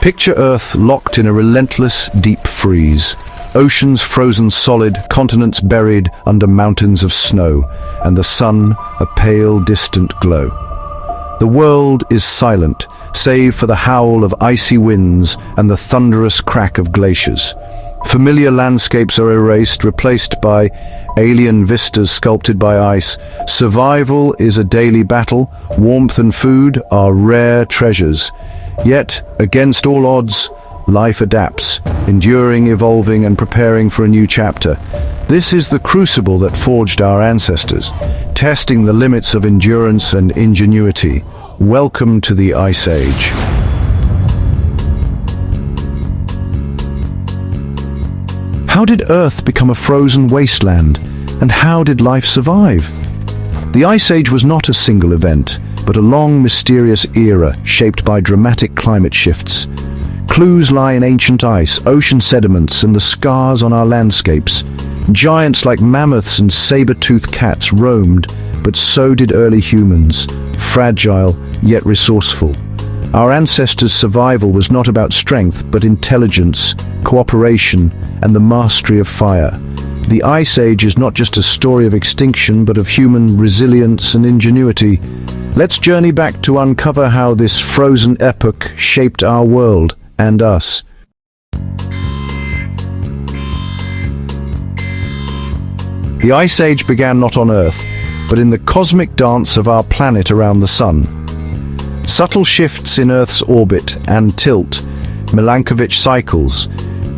Picture Earth locked in a relentless, deep freeze. Oceans frozen solid, continents buried under mountains of snow, and the sun a pale, distant glow. The world is silent, save for the howl of icy winds and the thunderous crack of glaciers. Familiar landscapes are erased, replaced by alien vistas sculpted by ice. Survival is a daily battle. Warmth and food are rare treasures. Yet, against all odds, life adapts, enduring, evolving, and preparing for a new chapter. This is the crucible that forged our ancestors, testing the limits of endurance and ingenuity. Welcome to the Ice Age. How did Earth become a frozen wasteland, and how did life survive? The Ice Age was not a single event, but a long, mysterious era shaped by dramatic climate shifts. Clues lie in ancient ice, ocean sediments, and the scars on our landscapes. Giants like mammoths and saber-toothed cats roamed, but so did early humans, fragile yet resourceful. Our ancestors' survival was not about strength, but intelligence, cooperation, and the mastery of fire. The Ice Age is not just a story of extinction, but of human resilience and ingenuity. Let's journey back to uncover how this frozen epoch shaped our world and us. The Ice Age began not on Earth, but in the cosmic dance of our planet around the Sun. Subtle shifts in Earth's orbit and tilt, Milankovitch cycles,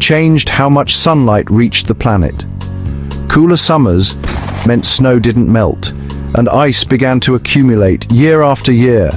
changed how much sunlight reached the planet. Cooler summers meant snow didn't melt, and ice began to accumulate year after year.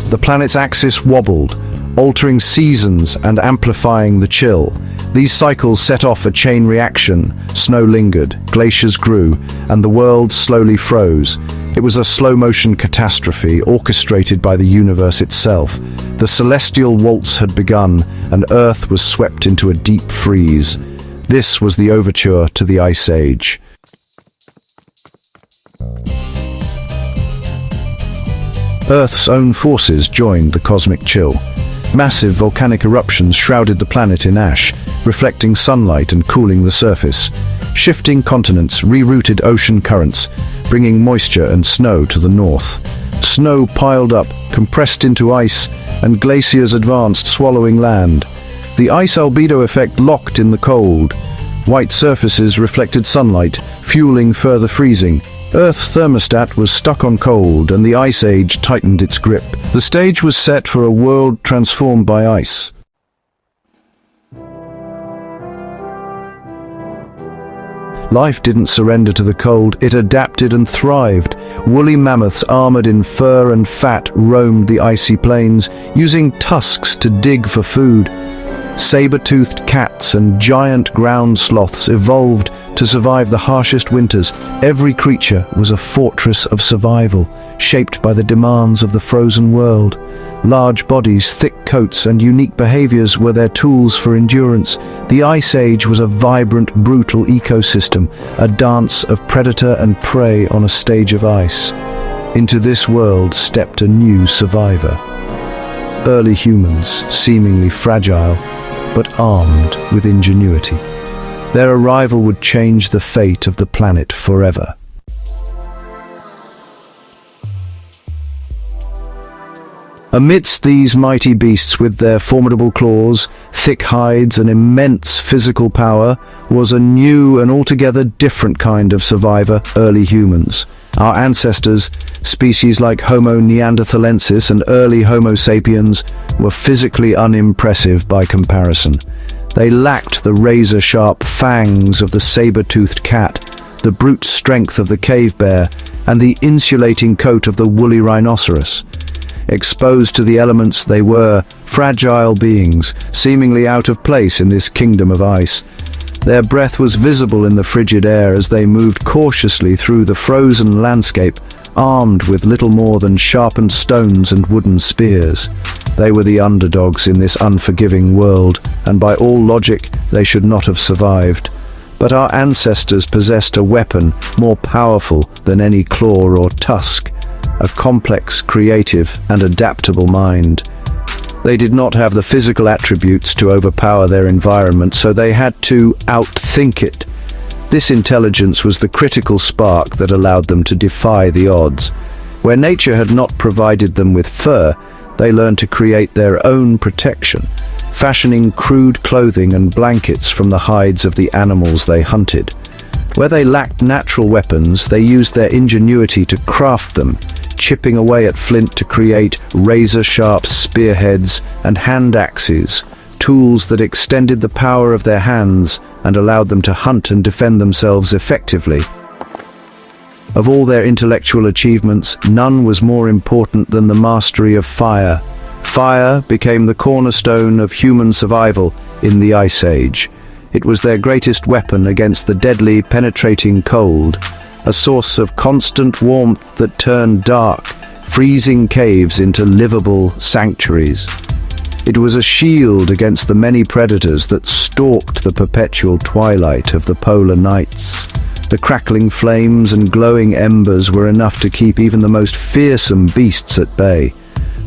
The planet's axis wobbled, altering seasons and amplifying the chill. These cycles set off a chain reaction. Snow lingered, glaciers grew, and the world slowly froze. It was a slow-motion catastrophe orchestrated by the universe itself. The Celestial Waltz had begun, and Earth was swept into a deep freeze. This was the overture to the Ice Age. Earth's own forces joined the cosmic chill. Massive volcanic eruptions shrouded the planet in ash, reflecting sunlight and cooling the surface. Shifting continents rerouted ocean currents, bringing moisture and snow to the north. Snow piled up, compressed into ice, and glaciers advanced, swallowing land. The ice albedo effect locked in the cold. White surfaces reflected sunlight, fueling further freezing. Earth's thermostat was stuck on cold, and the Ice Age tightened its grip. The stage was set for a world transformed by ice. Life didn't surrender to the cold, it adapted and thrived. Woolly mammoths armored in fur and fat roamed the icy plains, using tusks to dig for food. Saber-toothed cats and giant ground sloths evolved to survive the harshest winters. Every creature was a fortress of survival, shaped by the demands of the frozen world. Large bodies, thick coats, and unique behaviors were their tools for endurance. The Ice Age was a vibrant, brutal ecosystem, a dance of predator and prey on a stage of ice. Into this world stepped a new survivor. Early humans, seemingly fragile, but armed with ingenuity. Their arrival would change the fate of the planet forever. Amidst these mighty beasts with their formidable claws, thick hides, and immense physical power, was a new and altogether different kind of survivor: early humans. Our ancestors, species like Homo neanderthalensis and early Homo sapiens, were physically unimpressive by comparison. They lacked the razor-sharp fangs of the saber-toothed cat, the brute strength of the cave bear, and the insulating coat of the woolly rhinoceros. Exposed to the elements, they were fragile beings, seemingly out of place in this kingdom of ice. Their breath was visible in the frigid air as they moved cautiously through the frozen landscape, armed with little more than sharpened stones and wooden spears. They were the underdogs in this unforgiving world, and by all logic, they should not have survived. But our ancestors possessed a weapon more powerful than any claw or tusk: a complex, creative, and adaptable mind. They did not have the physical attributes to overpower their environment, so they had to outthink it. This intelligence was the critical spark that allowed them to defy the odds. Where nature had not provided them with fur, they learned to create their own protection, fashioning crude clothing and blankets from the hides of the animals they hunted. Where they lacked natural weapons, they used their ingenuity to craft them, chipping away at flint to create razor-sharp spearheads and hand axes, tools that extended the power of their hands and allowed them to hunt and defend themselves effectively. Of all their intellectual achievements, none was more important than the mastery of fire. Fire became the cornerstone of human survival in the Ice Age. It was their greatest weapon against the deadly, penetrating cold, a source of constant warmth that turned dark, freezing caves into livable sanctuaries. It was a shield against the many predators that stalked the perpetual twilight of the polar nights. The crackling flames and glowing embers were enough to keep even the most fearsome beasts at bay.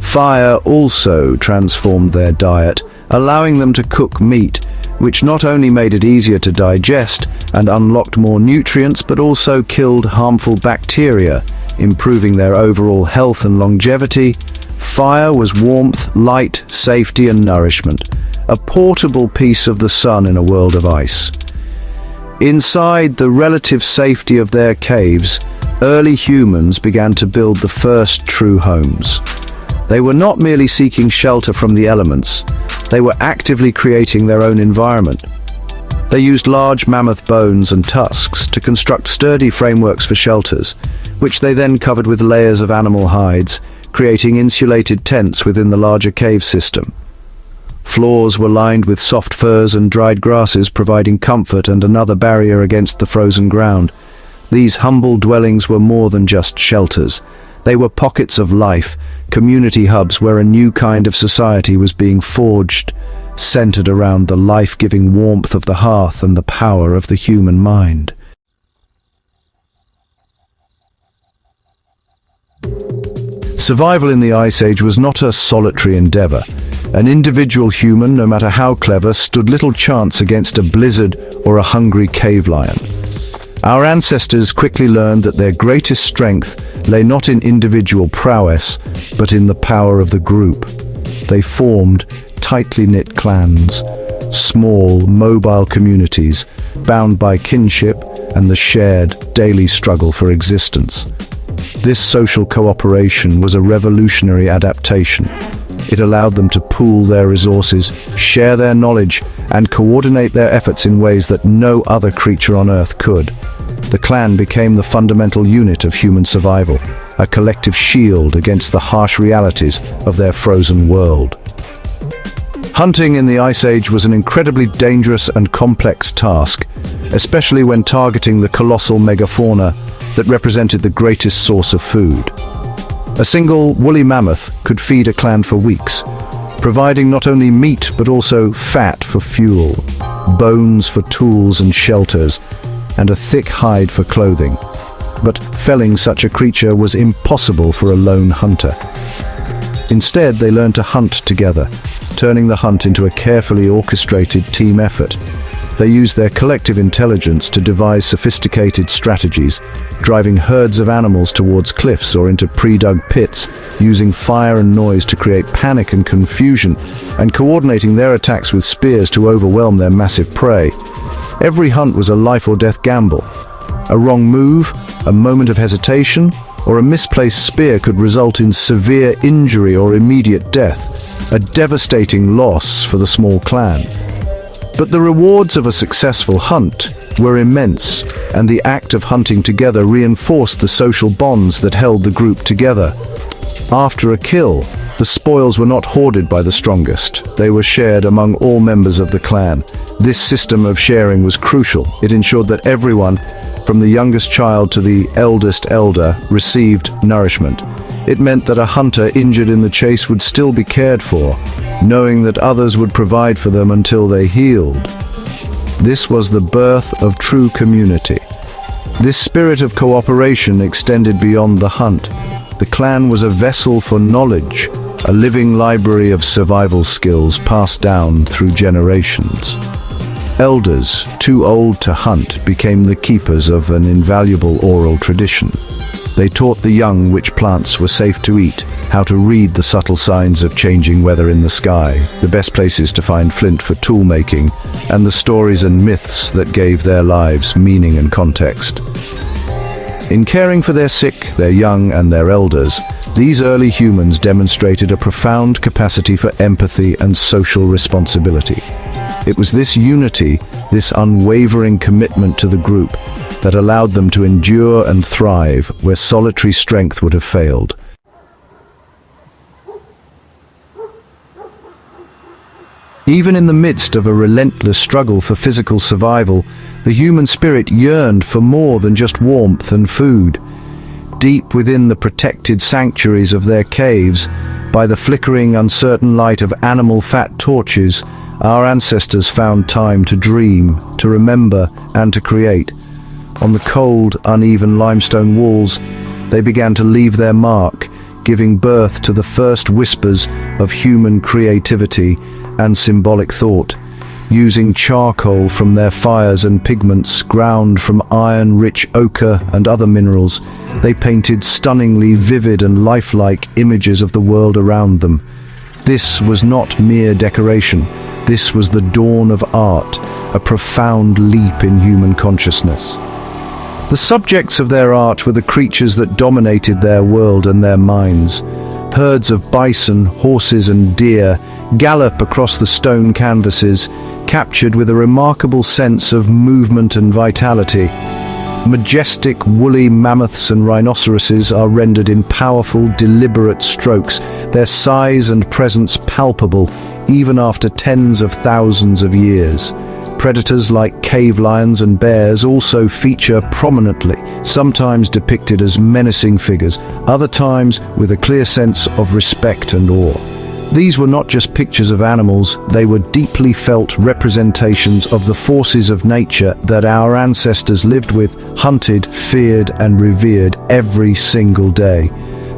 Fire also transformed their diet, allowing them to cook meat, which not only made it easier to digest and unlocked more nutrients, but also killed harmful bacteria, improving their overall health and longevity. Fire was warmth, light, safety, and nourishment, a portable piece of the sun in a world of ice. Inside the relative safety of their caves, early humans began to build the first true homes. They were not merely seeking shelter from the elements, they were actively creating their own environment. They used large mammoth bones and tusks to construct sturdy frameworks for shelters, which they then covered with layers of animal hides, creating insulated tents within the larger cave system. Floors were lined with soft furs and dried grasses, providing comfort and another barrier against the frozen ground. These humble dwellings were more than just shelters. They were pockets of life, community hubs where a new kind of society was being forged, centered around the life-giving warmth of the hearth and the power of the human mind. Survival in the Ice Age was not a solitary endeavor. An individual human, no matter how clever, stood little chance against a blizzard or a hungry cave lion. Our ancestors quickly learned that their greatest strength lay not in individual prowess, but in the power of the group. They formed tightly knit clans, small, mobile communities, bound by kinship and the shared, daily struggle for existence. This social cooperation was a revolutionary adaptation. It allowed them to pool their resources, share their knowledge, and coordinate their efforts in ways that no other creature on Earth could. The clan became the fundamental unit of human survival, a collective shield against the harsh realities of their frozen world. Hunting in the Ice Age was an incredibly dangerous and complex task, especially when targeting the colossal megafauna that represented the greatest source of food. A single woolly mammoth could feed a clan for weeks, providing not only meat but also fat for fuel, bones for tools and shelters, and a thick hide for clothing. But felling such a creature was impossible for a lone hunter. Instead, they learned to hunt together, turning the hunt into a carefully orchestrated team effort. They used their collective intelligence to devise sophisticated strategies, driving herds of animals towards cliffs or into pre-dug pits, using fire and noise to create panic and confusion, and coordinating their attacks with spears to overwhelm their massive prey. Every hunt was a life-or-death gamble. A wrong move, a moment of hesitation, or a misplaced spear could result in severe injury or immediate death, a devastating loss for the small clan. But the rewards of a successful hunt were immense, and the act of hunting together reinforced the social bonds that held the group together. After a kill, the spoils were not hoarded by the strongest. They were shared among all members of the clan. This system of sharing was crucial. It ensured that everyone, from the youngest child to the eldest elder, received nourishment. It meant that a hunter injured in the chase would still be cared for, knowing that others would provide for them until they healed. This was the birth of true community. This spirit of cooperation extended beyond the hunt. The clan was a vessel for knowledge, a living library of survival skills passed down through generations. Elders, too old to hunt, became the keepers of an invaluable oral tradition. They taught the young which plants were safe to eat, how to read the subtle signs of changing weather in the sky, the best places to find flint for tool making, and the stories and myths that gave their lives meaning and context. In caring for their sick, their young, and their elders, these early humans demonstrated a profound capacity for empathy and social responsibility. It was this unity, this unwavering commitment to the group, that allowed them to endure and thrive where solitary strength would have failed. Even in the midst of a relentless struggle for physical survival, the human spirit yearned for more than just warmth and food. Deep within the protected sanctuaries of their caves, by the flickering, uncertain light of animal fat torches, our ancestors found time to dream, to remember, and to create. On the cold, uneven limestone walls, they began to leave their mark, giving birth to the first whispers of human creativity and symbolic thought. Using charcoal from their fires and pigments ground from iron-rich ochre and other minerals, they painted stunningly vivid and lifelike images of the world around them. This was not mere decoration. This was the dawn of art, a profound leap in human consciousness. The subjects of their art were the creatures that dominated their world and their minds. Herds of bison, horses, and deer gallop across the stone canvases, captured with a remarkable sense of movement and vitality. Majestic, woolly mammoths and rhinoceroses are rendered in powerful, deliberate strokes, their size and presence palpable even after tens of thousands of years. Predators like cave lions and bears also feature prominently, sometimes depicted as menacing figures, other times with a clear sense of respect and awe. These were not just pictures of animals, they were deeply felt representations of the forces of nature that our ancestors lived with, hunted, feared, and revered every single day.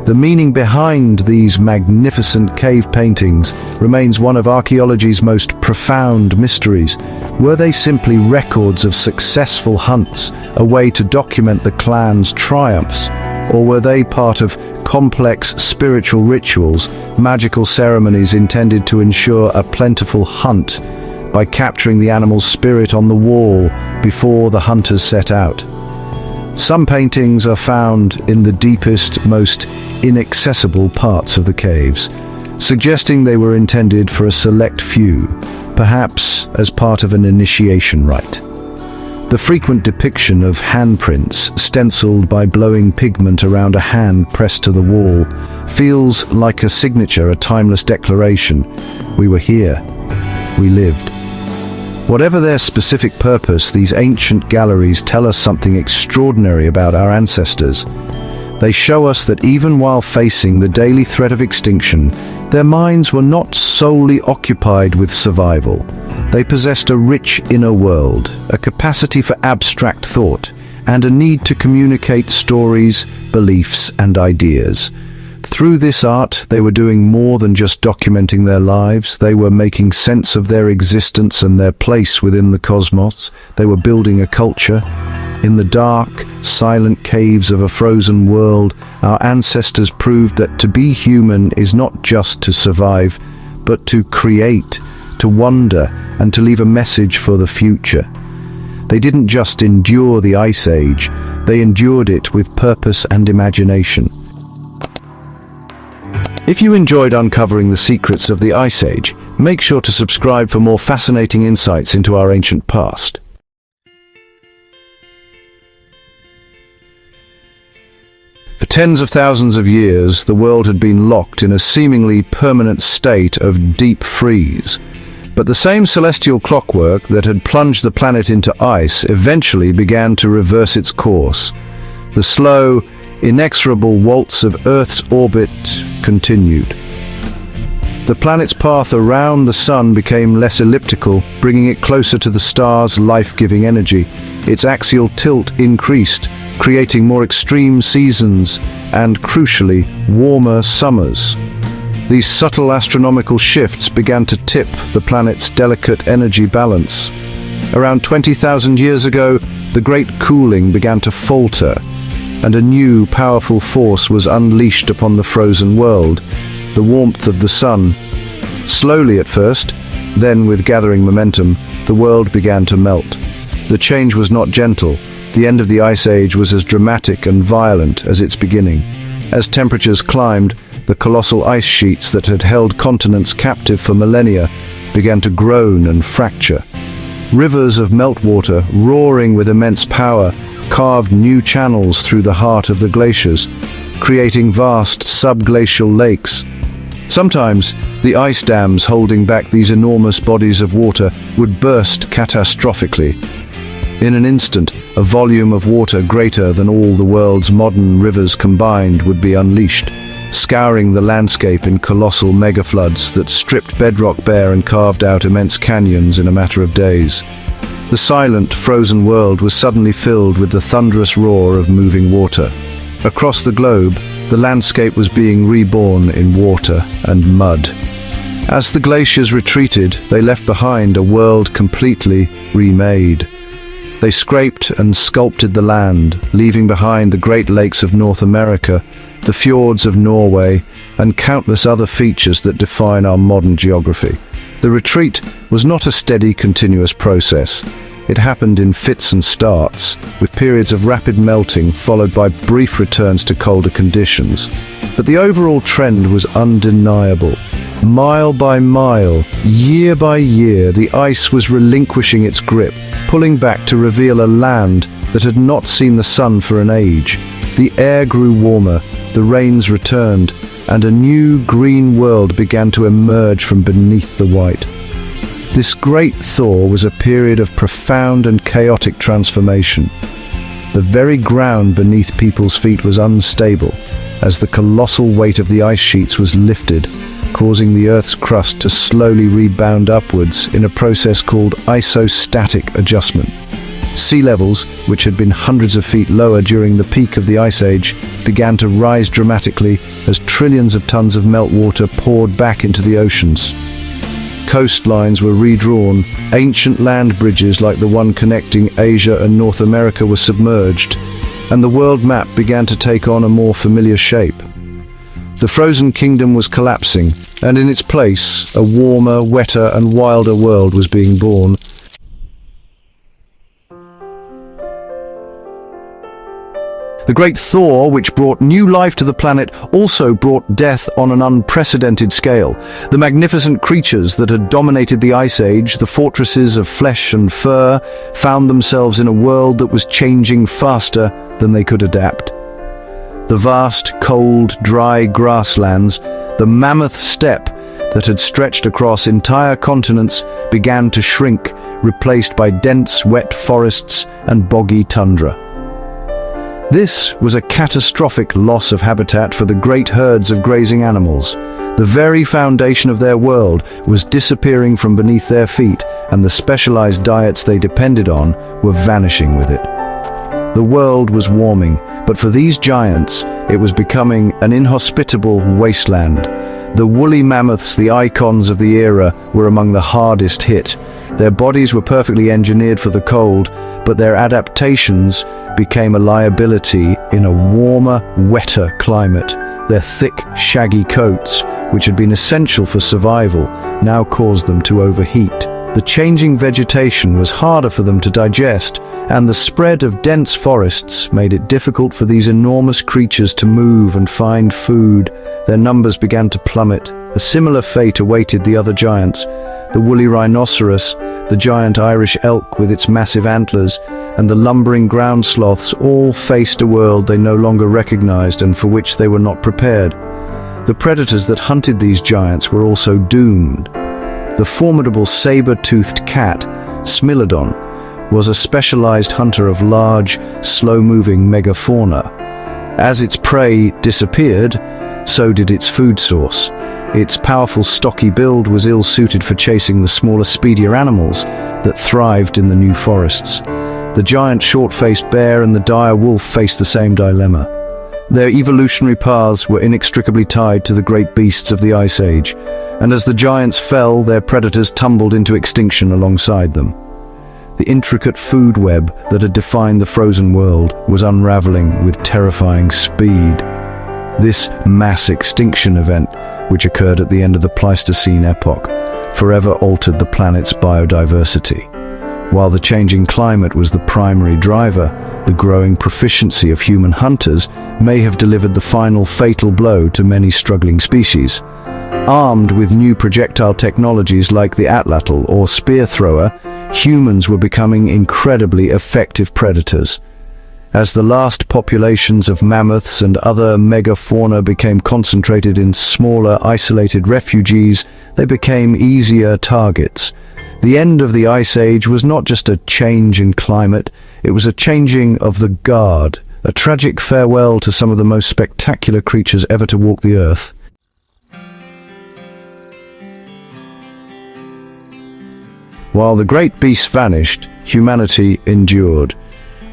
The meaning behind these magnificent cave paintings remains one of archaeology's most profound mysteries. Were they simply records of successful hunts, a way to document the clan's triumphs? Or were they part of complex spiritual rituals, magical ceremonies intended to ensure a plentiful hunt by capturing the animal's spirit on the wall before the hunters set out? Some paintings are found in the deepest, most inaccessible parts of the caves, suggesting they were intended for a select few, perhaps as part of an initiation rite. The frequent depiction of handprints, stenciled by blowing pigment around a hand pressed to the wall, feels like a signature, a timeless declaration. We were here. We lived. Whatever their specific purpose, these ancient galleries tell us something extraordinary about our ancestors. They show us that even while facing the daily threat of extinction, their minds were not solely occupied with survival. They possessed a rich inner world, a capacity for abstract thought, and a need to communicate stories, beliefs, and ideas. Through this art, they were doing more than just documenting their lives. They were making sense of their existence and their place within the cosmos. They were building a culture. In the dark, silent caves of a frozen world, our ancestors proved that to be human is not just to survive, but to create, to wonder, and to leave a message for the future. They didn't just endure the Ice Age, they endured it with purpose and imagination. If you enjoyed uncovering the secrets of the Ice Age, make sure to subscribe for more fascinating insights into our ancient past. For tens of thousands of years, the world had been locked in a seemingly permanent state of deep freeze. But the same celestial clockwork that had plunged the planet into ice eventually began to reverse its course. The slow, inexorable waltz of Earth's orbit continued. The planet's path around the sun became less elliptical, bringing it closer to the star's life-giving energy. Its axial tilt increased, creating more extreme seasons and, crucially, warmer summers. These subtle astronomical shifts began to tip the planet's delicate energy balance. Around 20,000 years ago, the Great Cooling began to falter, and a new, powerful force was unleashed upon the frozen world, the warmth of the sun. Slowly at first, then with gathering momentum, the world began to melt. The change was not gentle. The end of the Ice Age was as dramatic and violent as its beginning. As temperatures climbed, the colossal ice sheets that had held continents captive for millennia began to groan and fracture. Rivers of meltwater, roaring with immense power, carved new channels through the heart of the glaciers, creating vast subglacial lakes. Sometimes, the ice dams holding back these enormous bodies of water would burst catastrophically. In an instant, a volume of water greater than all the world's modern rivers combined would be unleashed, scouring the landscape in colossal megafloods that stripped bedrock bare and carved out immense canyons in a matter of days. The silent, frozen world was suddenly filled with the thunderous roar of moving water. Across the globe, the landscape was being reborn in water and mud. As the glaciers retreated, they left behind a world completely remade. They scraped and sculpted the land, leaving behind the Great Lakes of North America, the fjords of Norway, and countless other features that define our modern geography. The retreat was not a steady, continuous process. It happened in fits and starts, with periods of rapid melting followed by brief returns to colder conditions. But the overall trend was undeniable. Mile by mile, year by year, the ice was relinquishing its grip, pulling back to reveal a land that had not seen the sun for an age. The air grew warmer, the rains returned, and a new green world began to emerge from beneath the white. This Great Thaw was a period of profound and chaotic transformation. The very ground beneath people's feet was unstable, as the colossal weight of the ice sheets was lifted, causing the Earth's crust to slowly rebound upwards in a process called isostatic adjustment. Sea levels, which had been hundreds of feet lower during the peak of the Ice Age, began to rise dramatically as trillions of tons of meltwater poured back into the oceans. Coastlines were redrawn, ancient land bridges like the one connecting Asia and North America were submerged, and the world map began to take on a more familiar shape. The frozen kingdom was collapsing, and in its place, a warmer, wetter, and wilder world was being born. The Great Thaw, which brought new life to the planet, also brought death on an unprecedented scale. The magnificent creatures that had dominated the Ice Age, the fortresses of flesh and fur, found themselves in a world that was changing faster than they could adapt. The vast, cold, dry grasslands, the mammoth steppe that had stretched across entire continents, began to shrink, replaced by dense, wet forests and boggy tundra. This was a catastrophic loss of habitat for the great herds of grazing animals. The very foundation of their world was disappearing from beneath their feet, and the specialized diets they depended on were vanishing with it. The world was warming, but for these giants, it was becoming an inhospitable wasteland. The woolly mammoths, the icons of the era, were among the hardest hit. Their bodies were perfectly engineered for the cold, but their adaptations became a liability in a warmer, wetter climate. Their thick, shaggy coats, which had been essential for survival, now caused them to overheat. The changing vegetation was harder for them to digest, and the spread of dense forests made it difficult for these enormous creatures to move and find food. Their numbers began to plummet. A similar fate awaited the other giants. The woolly rhinoceros, the giant Irish elk with its massive antlers, and the lumbering ground sloths all faced a world they no longer recognized and for which they were not prepared. The predators that hunted these giants were also doomed. The formidable saber-toothed cat, Smilodon, was a specialized hunter of large, slow-moving megafauna. As its prey disappeared, so did its food source. Its powerful, stocky build was ill-suited for chasing the smaller, speedier animals that thrived in the new forests. The giant short-faced bear and the dire wolf faced the same dilemma. Their evolutionary paths were inextricably tied to the great beasts of the Ice Age, and as the giants fell, their predators tumbled into extinction alongside them. The intricate food web that had defined the frozen world was unraveling with terrifying speed. This mass extinction event, which occurred at the end of the Pleistocene epoch, forever altered the planet's biodiversity. While the changing climate was the primary driver, the growing proficiency of human hunters may have delivered the final fatal blow to many struggling species. Armed with new projectile technologies like the atlatl or spear thrower, humans were becoming incredibly effective predators. As the last populations of mammoths and other megafauna became concentrated in smaller, isolated refuges, they became easier targets. The end of the Ice Age was not just a change in climate, it was a changing of the guard, a tragic farewell to some of the most spectacular creatures ever to walk the earth. While the great beasts vanished, humanity endured.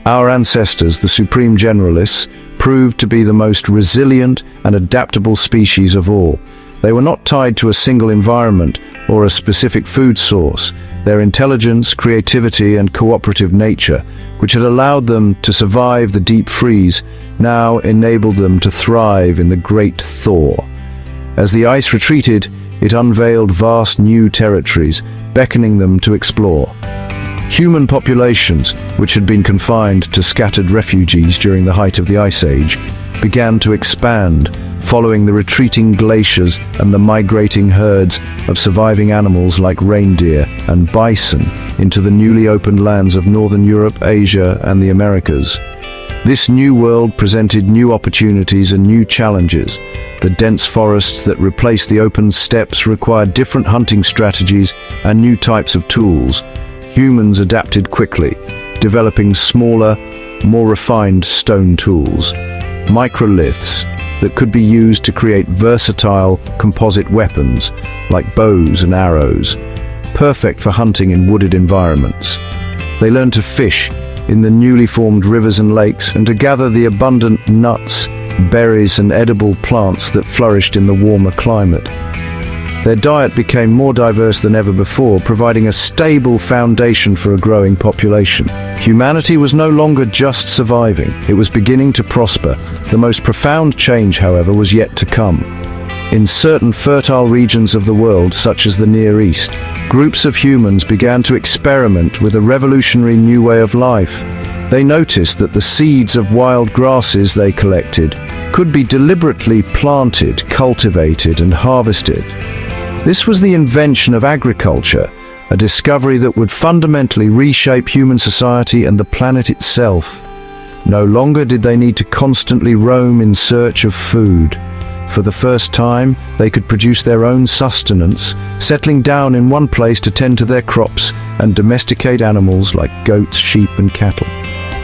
Our ancestors, the supreme generalists, proved to be the most resilient and adaptable species of all. They were not tied to a single environment or a specific food source. Their intelligence, creativity, and cooperative nature, which had allowed them to survive the deep freeze, now enabled them to thrive in the Great Thaw. As the ice retreated, it unveiled vast new territories, beckoning them to explore. Human populations, which had been confined to scattered refuges during the height of the Ice Age, began to expand, following the retreating glaciers and the migrating herds of surviving animals like reindeer and bison into the newly opened lands of Northern Europe, Asia, and the Americas. This new world presented new opportunities and new challenges. The dense forests that replaced the open steppes required different hunting strategies and new types of tools. Humans adapted quickly, developing smaller, more refined stone tools, microliths that could be used to create versatile composite weapons like bows and arrows, perfect for hunting in wooded environments. They learned to fish in the newly formed rivers and lakes and to gather the abundant nuts, berries, and edible plants that flourished in the warmer climate. Their diet became more diverse than ever before, providing a stable foundation for a growing population. Humanity was no longer just surviving, it was beginning to prosper. The most profound change, however, was yet to come. In certain fertile regions of the world, such as the Near East, groups of humans began to experiment with a revolutionary new way of life. They noticed that the seeds of wild grasses they collected could be deliberately planted, cultivated, and harvested. This was the invention of agriculture, a discovery that would fundamentally reshape human society and the planet itself. No longer did they need to constantly roam in search of food. For the first time, they could produce their own sustenance, settling down in one place to tend to their crops and domesticate animals like goats, sheep, and cattle.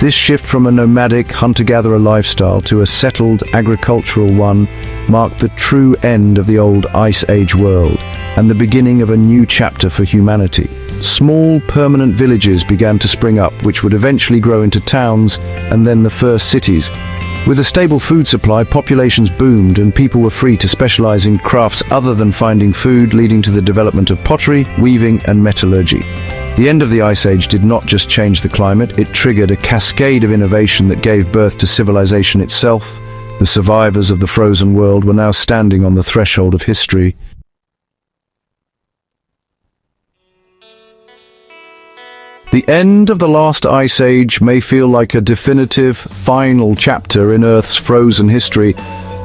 This shift from a nomadic hunter-gatherer lifestyle to a settled agricultural one marked the true end of the old Ice Age world and the beginning of a new chapter for humanity. Small, permanent villages began to spring up, which would eventually grow into towns and then the first cities. With a stable food supply, populations boomed and people were free to specialize in crafts other than finding food, leading to the development of pottery, weaving, and metallurgy. The end of the Ice Age did not just change the climate, it triggered a cascade of innovation that gave birth to civilization itself. The survivors of the frozen world were now standing on the threshold of history. The end of the last Ice Age may feel like a definitive, final chapter in Earth's frozen history,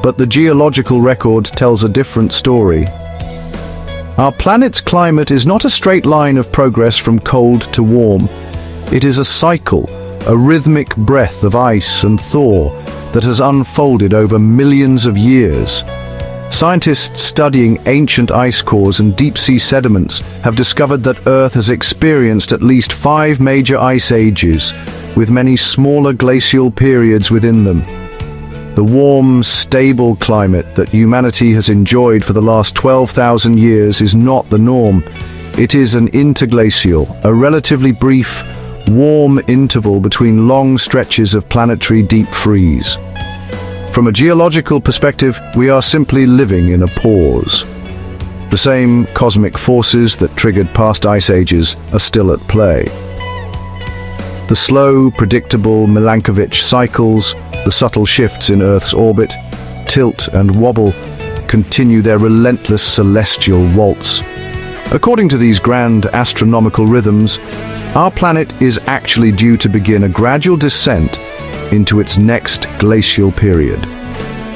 but the geological record tells a different story. Our planet's climate is not a straight line of progress from cold to warm. It is a cycle, a rhythmic breath of ice and thaw that has unfolded over millions of years. Scientists studying ancient ice cores and deep-sea sediments have discovered that Earth has experienced at least 5 major ice ages, with many smaller glacial periods within them. The warm, stable climate that humanity has enjoyed for the last 12,000 years is not the norm. It is an interglacial, a relatively brief, warm interval between long stretches of planetary deep freeze. From a geological perspective, we are simply living in a pause. The same cosmic forces that triggered past ice ages are still at play. The slow, predictable Milankovitch cycles, the subtle shifts in Earth's orbit, tilt and wobble, continue their relentless celestial waltz. According to these grand astronomical rhythms, our planet is actually due to begin a gradual descent into its next glacial period.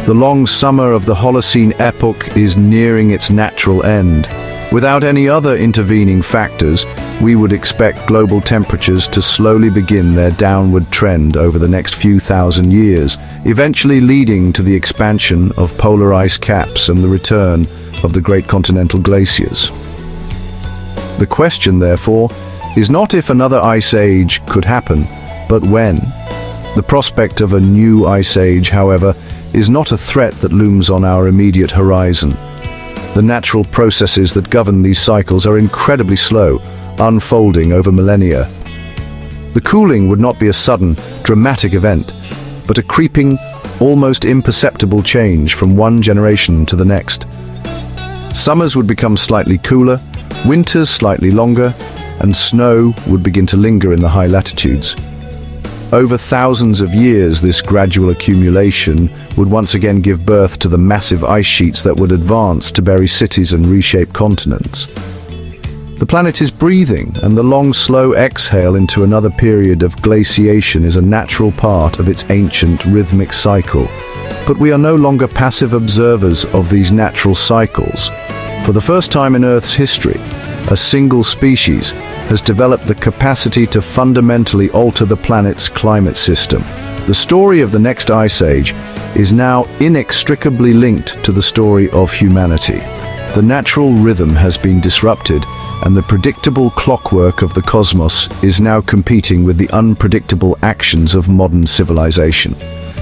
The long summer of the Holocene epoch is nearing its natural end. Without any other intervening factors, we would expect global temperatures to slowly begin their downward trend over the next few thousand years, eventually leading to the expansion of polar ice caps and the return of the great continental glaciers. The question, therefore, is not if another ice age could happen, but when. The prospect of a new ice age, however, is not a threat that looms on our immediate horizon. The natural processes that govern these cycles are incredibly slow, unfolding over millennia. The cooling would not be a sudden, dramatic event, but a creeping, almost imperceptible change from one generation to the next. Summers would become slightly cooler, winters slightly longer, and snow would begin to linger in the high latitudes. Over thousands of years, this gradual accumulation would once again give birth to the massive ice sheets that would advance to bury cities and reshape continents. The planet is breathing, and the long, slow exhale into another period of glaciation is a natural part of its ancient rhythmic cycle. But we are no longer passive observers of these natural cycles. For the first time in Earth's history, a single species has developed the capacity to fundamentally alter the planet's climate system. The story of the next ice age is now inextricably linked to the story of humanity. The natural rhythm has been disrupted, and the predictable clockwork of the cosmos is now competing with the unpredictable actions of modern civilization.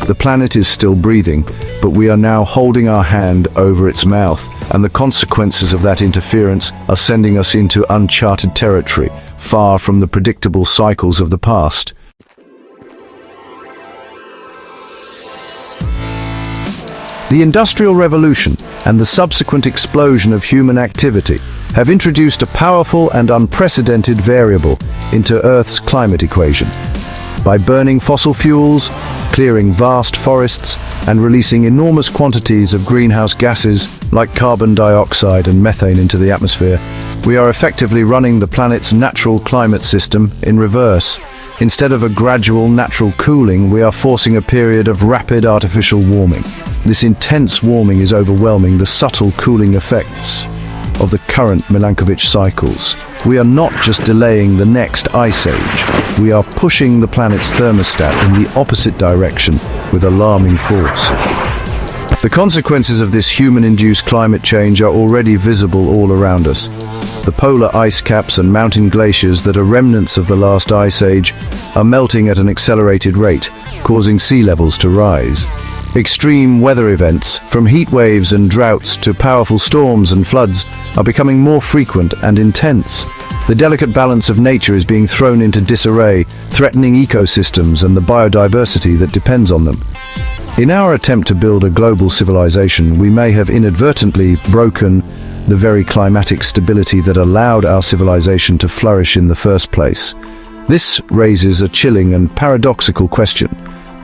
The planet is still breathing, but we are now holding our hand over its mouth, and the consequences of that interference are sending us into uncharted territory, far from the predictable cycles of the past. The Industrial Revolution and the subsequent explosion of human activity have introduced a powerful and unprecedented variable into Earth's climate equation. By burning fossil fuels, clearing vast forests, and releasing enormous quantities of greenhouse gases like carbon dioxide and methane into the atmosphere, we are effectively running the planet's natural climate system in reverse. Instead of a gradual natural cooling, we are forcing a period of rapid artificial warming. This intense warming is overwhelming the subtle cooling effects of the current Milankovitch cycles. We are not just delaying the next ice age, we are pushing the planet's thermostat in the opposite direction with alarming force. The consequences of this human-induced climate change are already visible all around us. The polar ice caps and mountain glaciers that are remnants of the last ice age are melting at an accelerated rate, causing sea levels to rise. Extreme weather events, from heat waves and droughts to powerful storms and floods, are becoming more frequent and intense. The delicate balance of nature is being thrown into disarray, threatening ecosystems and the biodiversity that depends on them. In our attempt to build a global civilization, we may have inadvertently broken the very climatic stability that allowed our civilization to flourish in the first place. This raises a chilling and paradoxical question.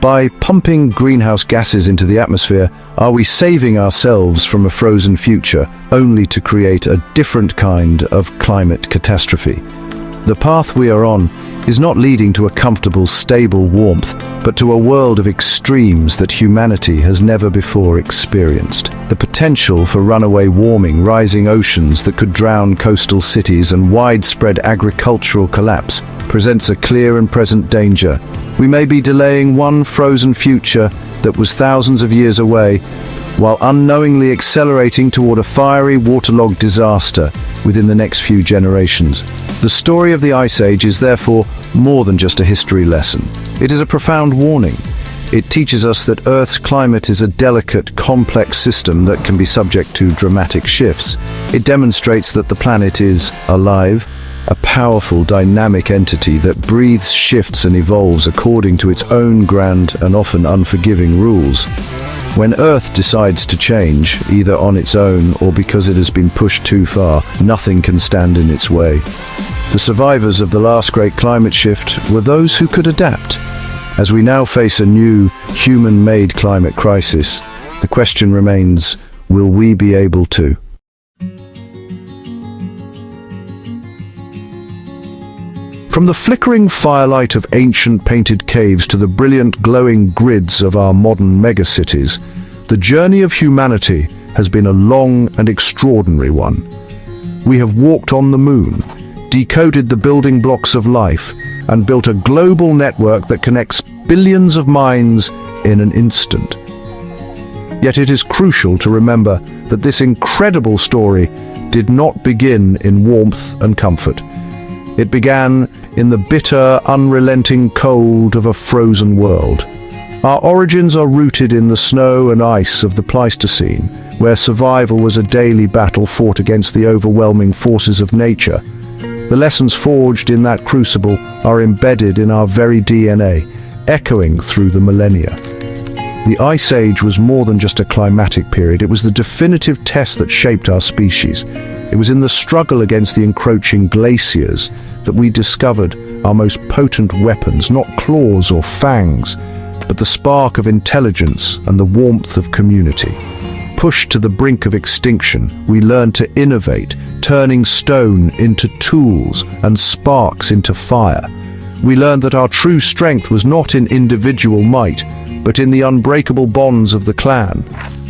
By pumping greenhouse gases into the atmosphere, are we saving ourselves from a frozen future, only to create a different kind of climate catastrophe? The path we are on is not leading to a comfortable, stable warmth, but to a world of extremes that humanity has never before experienced. The potential for runaway warming, rising oceans that could drown coastal cities, and widespread agricultural collapse presents a clear and present danger. We may be delaying one frozen future that was thousands of years away, while unknowingly accelerating toward a fiery, waterlogged disaster within the next few generations. The story of the Ice Age is therefore more than just a history lesson. It is a profound warning. It teaches us that Earth's climate is a delicate, complex system that can be subject to dramatic shifts. It demonstrates that the planet is alive, a powerful, dynamic entity that breathes, shifts, and evolves according to its own grand and often unforgiving rules. When Earth decides to change, either on its own or because it has been pushed too far, nothing can stand in its way. The survivors of the last great climate shift were those who could adapt. As we now face a new, human-made climate crisis, the question remains, will we be able to? From the flickering firelight of ancient painted caves to the brilliant glowing grids of our modern megacities, the journey of humanity has been a long and extraordinary one. We have walked on the moon, decoded the building blocks of life, and built a global network that connects billions of minds in an instant. Yet it is crucial to remember that this incredible story did not begin in warmth and comfort. It began in the bitter, unrelenting cold of a frozen world. Our origins are rooted in the snow and ice of the Pleistocene, where survival was a daily battle fought against the overwhelming forces of nature. The lessons forged in that crucible are embedded in our very DNA, echoing through the millennia. The Ice Age was more than just a climatic period, it was the definitive test that shaped our species. It was in the struggle against the encroaching glaciers that we discovered our most potent weapons, not claws or fangs, but the spark of intelligence and the warmth of community. Pushed to the brink of extinction, we learned to innovate, turning stone into tools and sparks into fire. We learned that our true strength was not in individual might, but in the unbreakable bonds of the clan.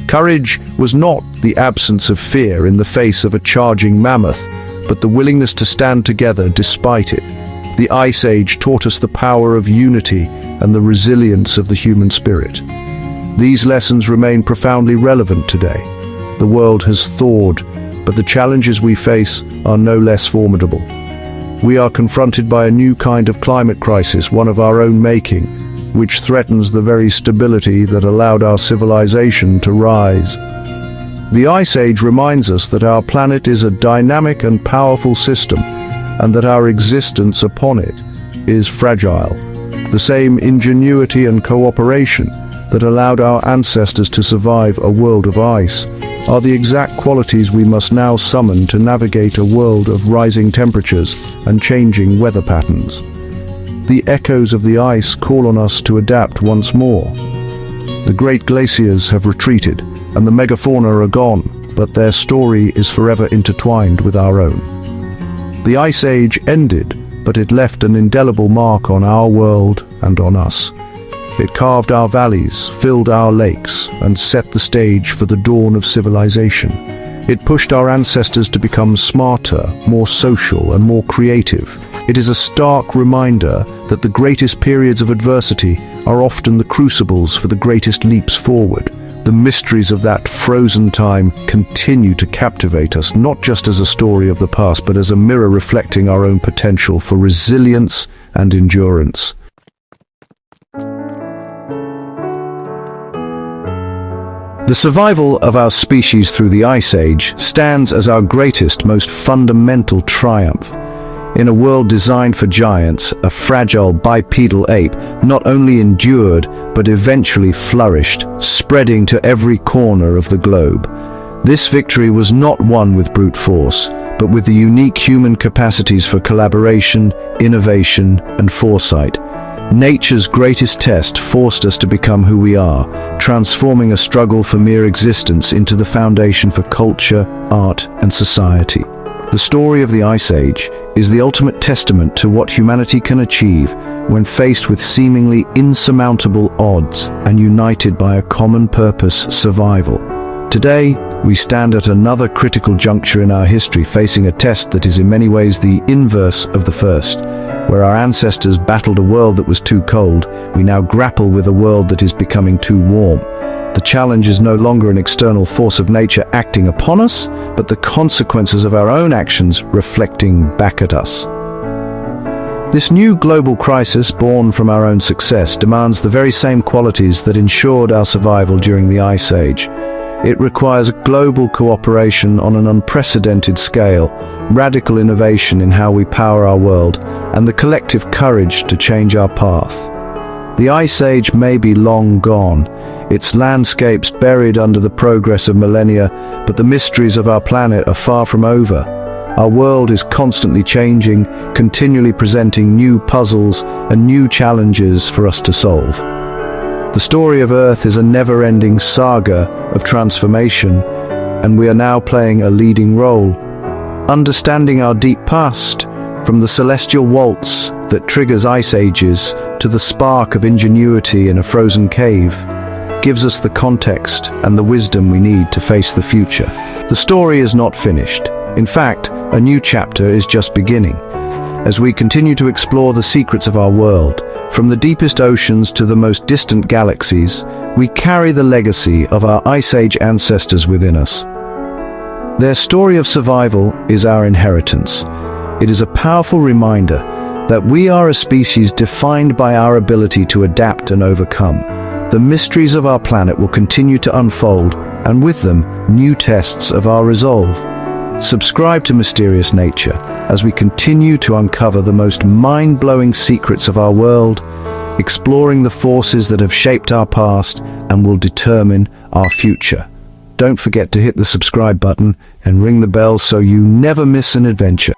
Courage was not the absence of fear in the face of a charging mammoth, but the willingness to stand together despite it. The Ice Age taught us the power of unity and the resilience of the human spirit. These lessons remain profoundly relevant today. The world has thawed, but the challenges we face are no less formidable. We are confronted by a new kind of climate crisis, one of our own making, which threatens the very stability that allowed our civilization to rise. The Ice Age reminds us that our planet is a dynamic and powerful system, and that our existence upon it is fragile. The same ingenuity and cooperation that allowed our ancestors to survive a world of ice are the exact qualities we must now summon to navigate a world of rising temperatures and changing weather patterns. The echoes of the ice call on us to adapt once more. The great glaciers have retreated, and the megafauna are gone, but their story is forever intertwined with our own. The Ice Age ended, but it left an indelible mark on our world and on us. It carved our valleys, filled our lakes, and set the stage for the dawn of civilization. It pushed our ancestors to become smarter, more social, and more creative. It is a stark reminder that the greatest periods of adversity are often the crucibles for the greatest leaps forward. The mysteries of that frozen time continue to captivate us, not just as a story of the past, but as a mirror reflecting our own potential for resilience and endurance. The survival of our species through the Ice Age stands as our greatest, most fundamental triumph. In a world designed for giants, a fragile bipedal ape not only endured, but eventually flourished, spreading to every corner of the globe. This victory was not won with brute force, but with the unique human capacities for collaboration, innovation, and foresight. Nature's greatest test forced us to become who we are, transforming a struggle for mere existence into the foundation for culture, art, and society. The story of the Ice Age is the ultimate testament to what humanity can achieve when faced with seemingly insurmountable odds and united by a common purpose: survival. Today, we stand at another critical juncture in our history, facing a test that is in many ways the inverse of the first. Where our ancestors battled a world that was too cold, we now grapple with a world that is becoming too warm. The challenge is no longer an external force of nature acting upon us, but the consequences of our own actions reflecting back at us. This new global crisis, born from our own success, demands the very same qualities that ensured our survival during the Ice Age. It requires global cooperation on an unprecedented scale, radical innovation in how we power our world, and the collective courage to change our path. The Ice Age may be long gone, its landscapes buried under the progress of millennia, but the mysteries of our planet are far from over. Our world is constantly changing, continually presenting new puzzles and new challenges for us to solve. The story of Earth is a never-ending saga of transformation, and we are now playing a leading role. Understanding our deep past, from the Celestial Waltz that triggers ice ages to the spark of ingenuity in a frozen cave, gives us the context and the wisdom we need to face the future. The story is not finished. In fact, a new chapter is just beginning. As we continue to explore the secrets of our world, from the deepest oceans to the most distant galaxies, we carry the legacy of our Ice Age ancestors within us. Their story of survival is our inheritance. It is a powerful reminder that we are a species defined by our ability to adapt and overcome. The mysteries of our planet will continue to unfold, and with them, new tests of our resolve. Subscribe to Mysterious Nature as we continue to uncover the most mind-blowing secrets of our world, exploring the forces that have shaped our past and will determine our future. Don't forget to hit the subscribe button and ring the bell so you never miss an adventure.